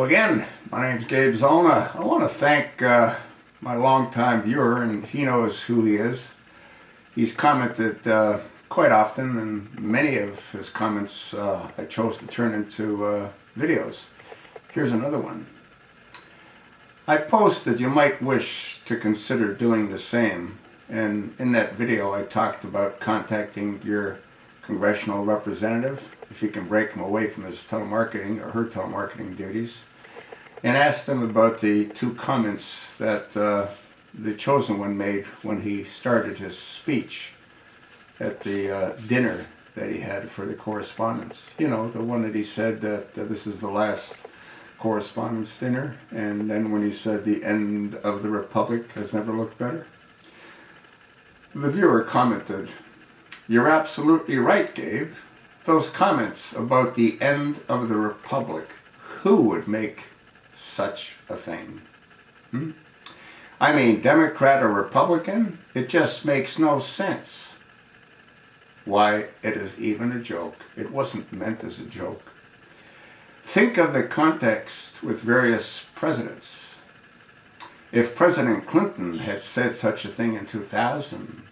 Hello again, my name's Gabe Zollner. I want to thank my longtime viewer, and he knows who he is. He's commented quite often, and many of his comments I chose to turn into videos. Here's another one. I posted you might wish to consider doing the same, and in that video I talked about contacting your congressional representative if you can break him away from his telemarketing or her telemarketing duties, and asked him about the two comments that the chosen one made when he started his speech at the dinner that he had for the correspondence. You know, the one that he said that this is the last Correspondence Dinner, and then when he said the end of the Republic has never looked better. The viewer commented, "You're absolutely right, Gabe. Those comments about the end of the Republic, who would make such a thing? I mean, Democrat or Republican? It just makes no sense. Why, it is even a joke. It wasn't meant as a joke. Think of the context with various presidents. If President Clinton had said such a thing in 2000,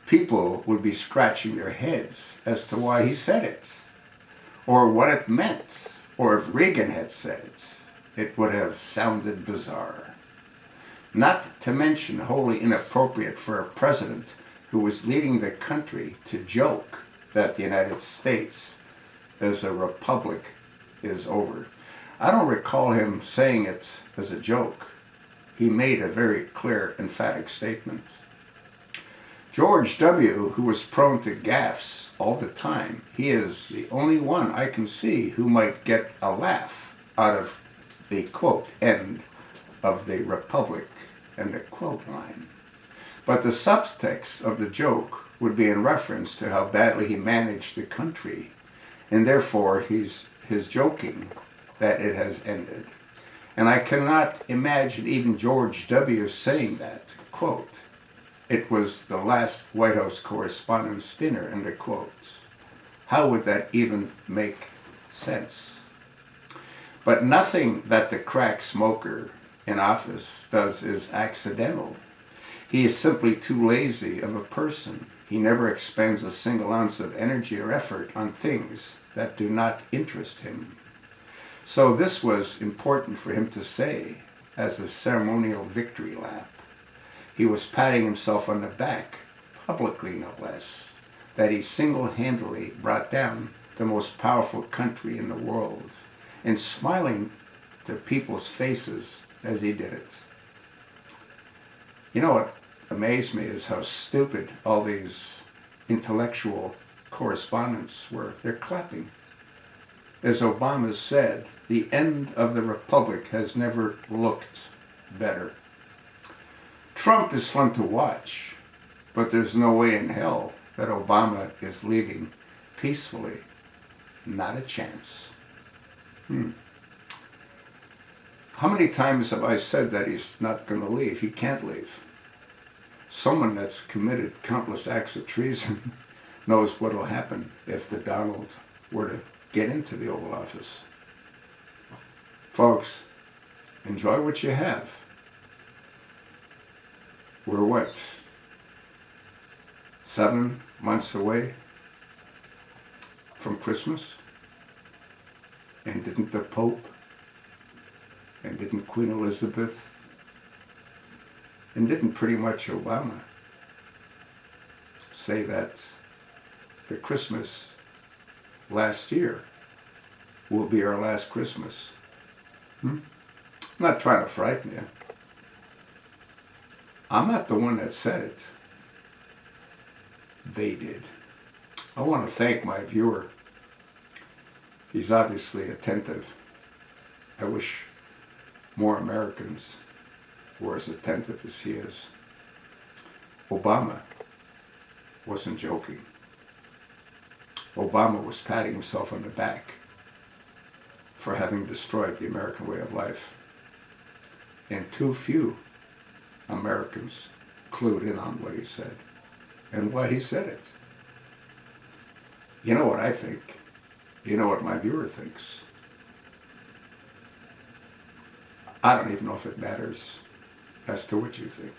people would be scratching their heads as to why he said it, or what it meant, or if Reagan had said it, it would have sounded bizarre. Not to mention wholly inappropriate for a president who was leading the country to joke that the United States as a republic is over. I don't recall him saying it as a joke. He made a very clear, emphatic statement. George W., who was prone to gaffes all the time, he is the only one I can see who might get a laugh out of the quote, end of the Republic, and the quote line. But the subtext of the joke would be in reference to how badly he managed the country, and therefore his joking that it has ended. And I cannot imagine even George W. saying that, quote, it was the last White House Correspondence Dinner, end of quote. How would that even make sense? But nothing that the crack smoker in office does is accidental. He is simply too lazy of a person. He never expends a single ounce of energy or effort on things that do not interest him. So this was important for him to say as a ceremonial victory lap. He was patting himself on the back, publicly no less, that he single-handedly brought down the most powerful country in the world, and smiling to people's faces as he did it. You know what amazed me is how stupid all these intellectual correspondents were. They're clapping. As Obama said, the end of the Republic has never looked better. Trump is fun to watch, but there's no way in hell that Obama is leaving peacefully. Not a chance. How many times have I said that he's not going to leave? He can't leave. Someone that's committed countless acts of treason knows what will happen if the Donald were to get into the Oval Office. Folks, enjoy what you have. We're what? 7 months away from Christmas? And didn't the Pope, and didn't Queen Elizabeth, and didn't pretty much Obama say that the Christmas last year will be our last Christmas? I'm not trying to frighten you. I'm not the one that said it. They did. I want to thank my viewer. He's obviously attentive. I wish more Americans were as attentive as he is. Obama wasn't joking. Obama was patting himself on the back for having destroyed the American way of life. And too few Americans clued in on what he said and why he said it. You know what I think? You know what my viewer thinks? I don't even know if it matters as to what you think.